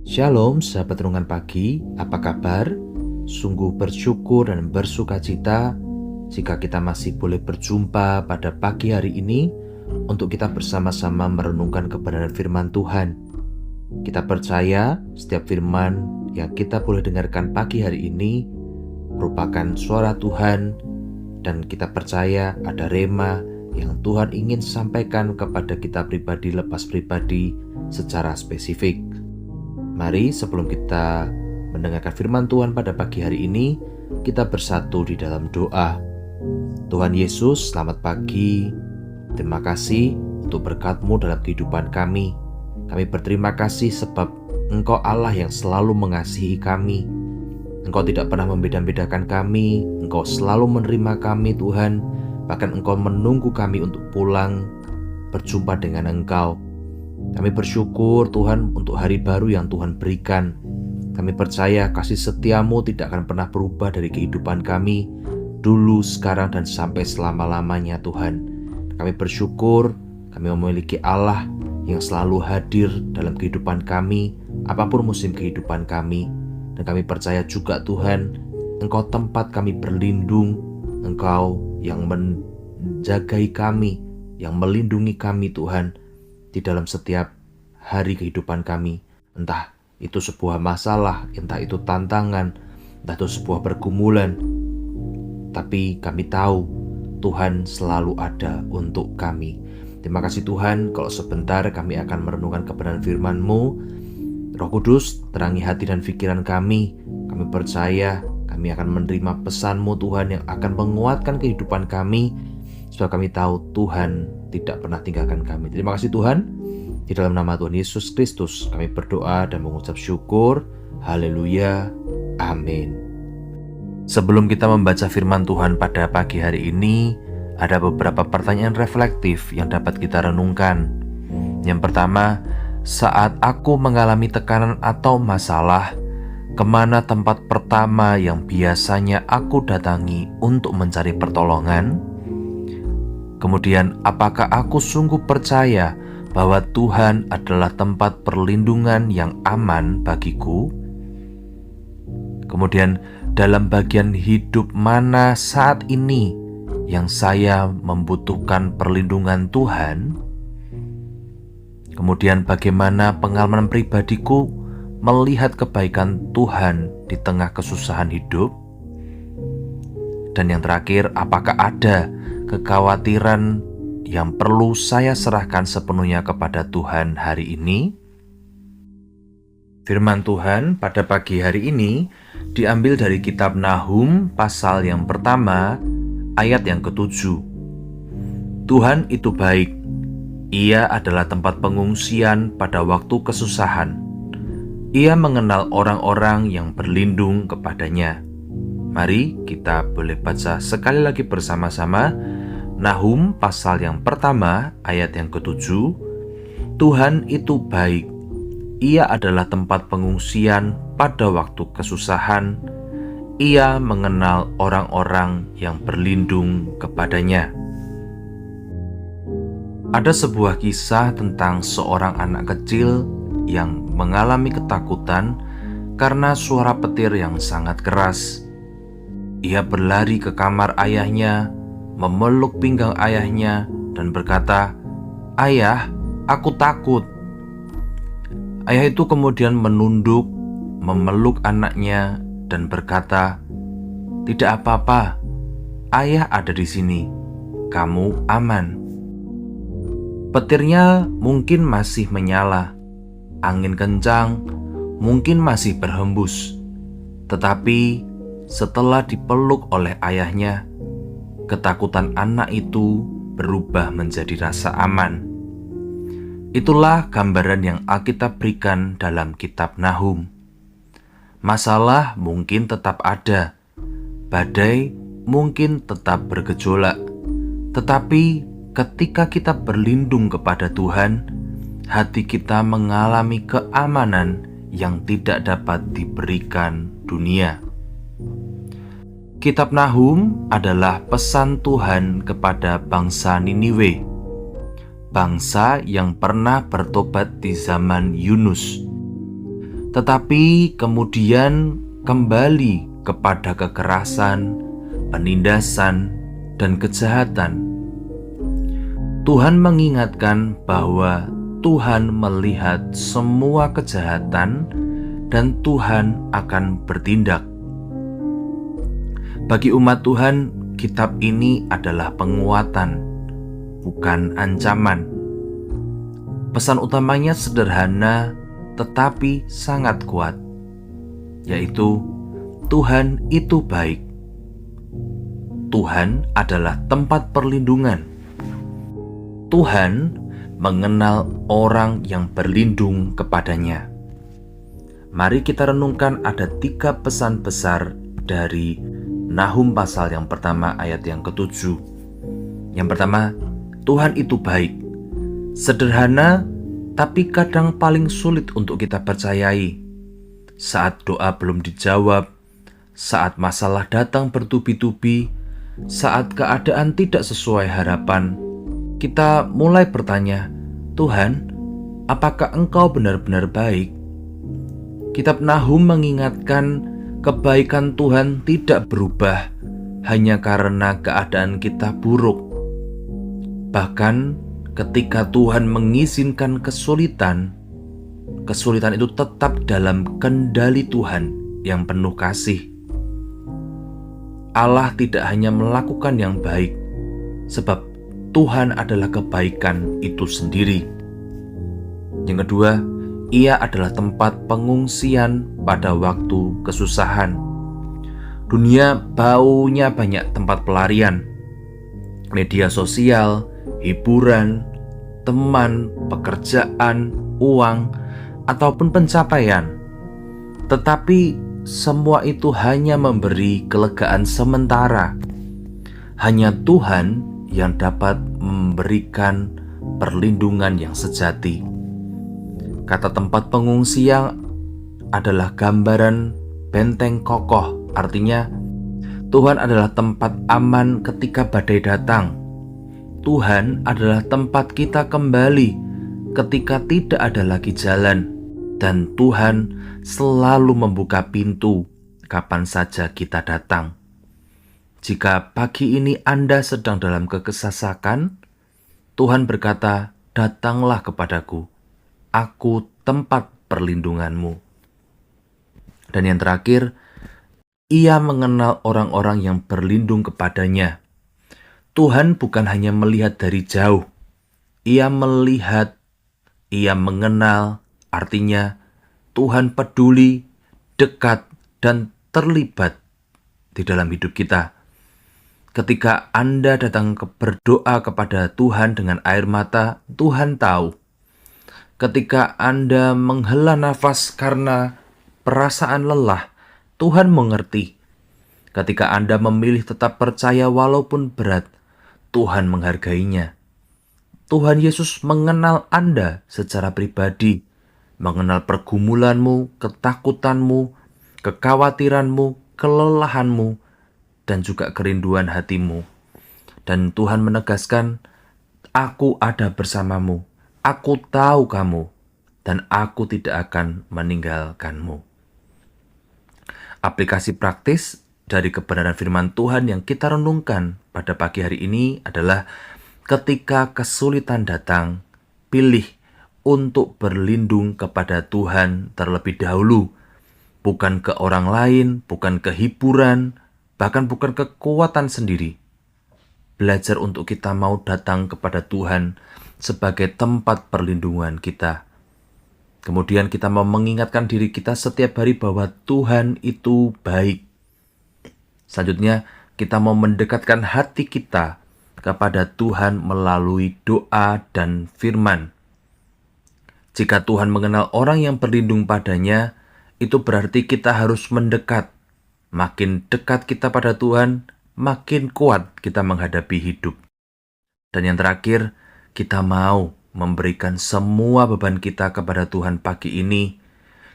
Shalom sahabat renungan pagi, apa kabar? Sungguh bersyukur dan bersukacita jika kita masih boleh berjumpa pada pagi hari ini untuk kita bersama-sama merenungkan kebenaran firman Tuhan. Kita percaya setiap firman yang kita boleh dengarkan pagi hari ini merupakan suara Tuhan, dan kita percaya ada rema yang Tuhan ingin sampaikan kepada kita pribadi lepas pribadi secara spesifik. Mari sebelum kita mendengarkan firman Tuhan pada pagi hari ini, kita bersatu di dalam doa. Tuhan Yesus, selamat pagi. Terima kasih untuk berkat-Mu dalam kehidupan kami. Kami berterima kasih sebab Engkau Allah yang selalu mengasihi kami. Engkau tidak pernah membeda-bedakan kami. Engkau selalu menerima kami, Tuhan. Bahkan Engkau menunggu kami untuk pulang berjumpa dengan Engkau. Kami bersyukur Tuhan untuk hari baru yang Tuhan berikan. Kami percaya kasih setia-Mu tidak akan pernah berubah dari kehidupan kami, dulu, sekarang, dan sampai selama-lamanya Tuhan. Kami bersyukur kami memiliki Allah yang selalu hadir dalam kehidupan kami, apapun musim kehidupan kami. Dan kami percaya juga Tuhan, Engkau tempat kami berlindung, Engkau yang menjagai kami, yang melindungi kami Tuhan, di dalam setiap hari kehidupan kami. Entah itu sebuah masalah, entah itu tantangan, entah itu sebuah pergumulan, tapi kami tahu Tuhan selalu ada untuk kami. Terima kasih Tuhan, kalau sebentar kami akan merenungkan kebenaran firman-Mu. Roh Kudus, terangi hati dan pikiran kami. Kami percaya kami akan menerima pesan-Mu Tuhan yang akan menguatkan kehidupan kami, supaya kami tahu Tuhan tidak pernah tinggalkan kami. Terima kasih Tuhan. Di dalam nama Tuhan Yesus Kristus kami berdoa dan mengucap syukur. Haleluya. Amin. Sebelum kita membaca firman Tuhan pada pagi hari ini, ada beberapa pertanyaan reflektif yang dapat kita renungkan. Yang pertama, saat aku mengalami tekanan atau masalah, kemana tempat pertama yang biasanya aku datangi untuk mencari pertolongan? Kemudian, apakah aku sungguh percaya bahwa Tuhan adalah tempat perlindungan yang aman bagiku? Kemudian, dalam bagian hidup mana saat ini yang saya membutuhkan perlindungan Tuhan? Kemudian, bagaimana pengalaman pribadiku melihat kebaikan Tuhan di tengah kesusahan hidup? Dan yang terakhir, apakah ada kekhawatiran yang perlu saya serahkan sepenuhnya kepada Tuhan hari ini? Firman Tuhan pada pagi hari ini diambil dari kitab Nahum pasal yang pertama ayat yang ke-7. Tuhan itu baik, Ia adalah tempat pengungsian pada waktu kesusahan. Ia mengenal orang-orang yang berlindung kepadanya. Mari kita boleh baca sekali lagi bersama-sama Nahum pasal yang pertama ayat yang ke-7. Tuhan itu baik, Ia adalah tempat pengungsian pada waktu kesusahan. Ia mengenal orang-orang yang berlindung kepadanya. Ada sebuah kisah tentang seorang anak kecil yang mengalami ketakutan karena suara petir yang sangat keras. Ia berlari ke kamar ayahnya, memeluk pinggang ayahnya dan berkata, "Ayah, aku takut." Ayah itu kemudian menunduk, memeluk anaknya dan berkata, "Tidak apa-apa, ayah ada di sini, kamu aman." Petirnya mungkin masih menyala, angin kencang mungkin masih berhembus, tetapi setelah dipeluk oleh ayahnya, ketakutan anak itu berubah menjadi rasa aman. Itulah gambaran yang Alkitab berikan dalam kitab Nahum. Masalah mungkin tetap ada, badai mungkin tetap bergejolak, tetapi ketika kita berlindung kepada Tuhan, hati kita mengalami keamanan yang tidak dapat diberikan dunia. Kitab Nahum adalah pesan Tuhan kepada bangsa Niniwe, bangsa yang pernah bertobat di zaman Yunus. tetapi kemudian kembali kepada kekerasan, penindasan, dan kejahatan. Tuhan mengingatkan bahwa Tuhan melihat semua kejahatan dan Tuhan akan bertindak. Bagi umat Tuhan, kitab ini adalah penguatan, bukan ancaman. Pesan utamanya sederhana tetapi sangat kuat, yaitu Tuhan itu baik. Tuhan adalah tempat perlindungan. Tuhan mengenal orang yang berlindung kepadanya. Mari kita renungkan ada 3 pesan besar dari Nahum pasal yang pertama ayat yang ke-7. Yang pertama, Tuhan itu baik. Sederhana, tapi kadang paling sulit untuk kita percayai. Saat doa belum dijawab, saat masalah datang bertubi-tubi, saat keadaan tidak sesuai harapan, kita mulai bertanya, Tuhan, apakah Engkau benar-benar baik? Kitab Nahum mengingatkan kebaikan Tuhan tidak berubah hanya karena keadaan kita buruk. Bahkan ketika Tuhan mengizinkan kesulitan itu tetap dalam kendali Tuhan yang penuh kasih. Allah tidak hanya melakukan yang baik, sebab Tuhan adalah kebaikan itu sendiri. Yang kedua, Ia adalah tempat pengungsian pada waktu kesusahan. Dunia baunya banyak tempat pelarian. Media sosial, hiburan, teman, pekerjaan, uang, ataupun pencapaian. Tetapi semua itu hanya memberi kelegaan sementara. Hanya Tuhan yang dapat memberikan perlindungan yang sejati. Kata tempat pengungsian adalah gambaran benteng kokoh, artinya Tuhan adalah tempat aman ketika badai datang. Tuhan adalah tempat kita kembali ketika tidak ada lagi jalan, dan Tuhan selalu membuka pintu kapan saja kita datang. Jika pagi ini Anda sedang dalam kesesakan, Tuhan berkata, "Datanglah kepadaku, aku tempat perlindunganmu." Dan yang terakhir, Ia mengenal orang-orang yang berlindung kepadanya. Tuhan bukan hanya melihat dari jauh, Ia melihat, Ia mengenal, artinya Tuhan peduli, dekat, dan terlibat di dalam hidup kita. Ketika Anda datang berdoa kepada Tuhan dengan air mata, Tuhan tahu. Ketika Anda menghela nafas karena perasaan lelah, Tuhan mengerti. Ketika Anda memilih tetap percaya walaupun berat, Tuhan menghargainya. Tuhan Yesus mengenal Anda secara pribadi, mengenal pergumulanmu, ketakutanmu, kekhawatiranmu, kelelahanmu, dan juga kerinduan hatimu. Dan Tuhan menegaskan, "Aku ada bersamamu, aku tahu kamu, dan aku tidak akan meninggalkanmu." Aplikasi praktis dari kebenaran firman Tuhan yang kita renungkan pada pagi hari ini adalah ketika kesulitan datang, pilih untuk berlindung kepada Tuhan terlebih dahulu, bukan ke orang lain, bukan ke hiburan, bahkan bukan kekuatan sendiri. Belajar untuk kita mau datang kepada Tuhan sebagai tempat perlindungan kita. Kemudian kita mau mengingatkan diri kita setiap hari bahwa Tuhan itu baik. Selanjutnya, kita mau mendekatkan hati kita kepada Tuhan melalui doa dan firman. Jika Tuhan mengenal orang yang berlindung padanya, itu berarti kita harus mendekat. Makin dekat kita pada Tuhan, makin kuat kita menghadapi hidup. Dan yang terakhir, kita mau memberikan semua beban kita kepada Tuhan pagi ini.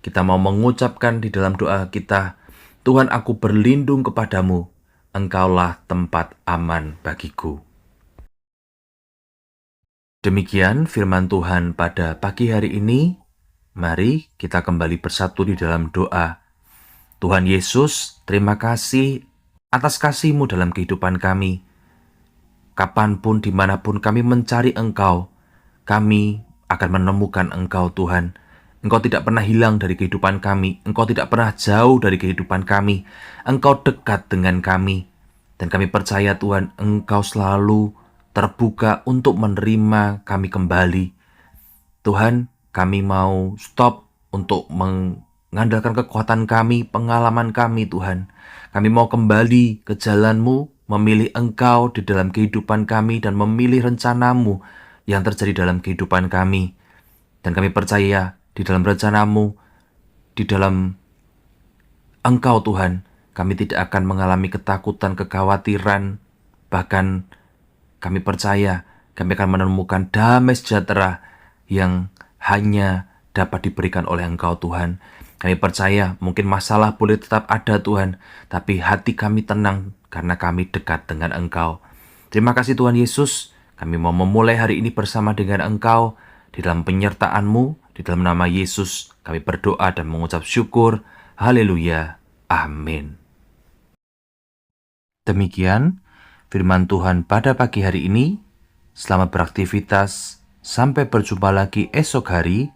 Kita mau mengucapkan di dalam doa kita, "Tuhan, aku berlindung kepadamu, Engkaulah tempat aman bagiku." Demikian firman Tuhan pada pagi hari ini. Mari kita kembali bersatu di dalam doa. Tuhan Yesus, terima kasih atas kasih-Mu dalam kehidupan kami. Kapanpun, dimanapun kami mencari Engkau, kami akan menemukan Engkau, Tuhan. Engkau tidak pernah hilang dari kehidupan kami. Engkau tidak pernah jauh dari kehidupan kami. Engkau dekat dengan kami. Dan kami percaya, Tuhan, Engkau selalu terbuka untuk menerima kami kembali. Tuhan, kami mau stop untuk mengandalkan kekuatan kami, pengalaman kami, Tuhan. Kami mau kembali ke jalan-Mu, memilih Engkau di dalam kehidupan kami, dan memilih rencana-Mu yang terjadi dalam kehidupan kami. Dan kami percaya di dalam rencana-Mu, di dalam Engkau, Tuhan, kami tidak akan mengalami ketakutan, kekhawatiran. Bahkan kami percaya kami akan menemukan damai sejahtera yang hanya dapat diberikan oleh Engkau, Tuhan. Kami percaya mungkin masalah boleh tetap ada, Tuhan, tapi hati kami tenang karena kami dekat dengan Engkau. Terima kasih, Tuhan Yesus. Kami mau memulai hari ini bersama dengan Engkau di dalam penyertaan-Mu. Di dalam nama Yesus kami berdoa dan mengucap syukur. Haleluya. Amin. Demikian firman Tuhan pada pagi hari ini. Selamat beraktivitas. Sampai berjumpa lagi esok hari.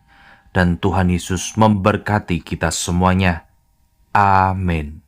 Dan Tuhan Yesus memberkati kita semuanya. Amin.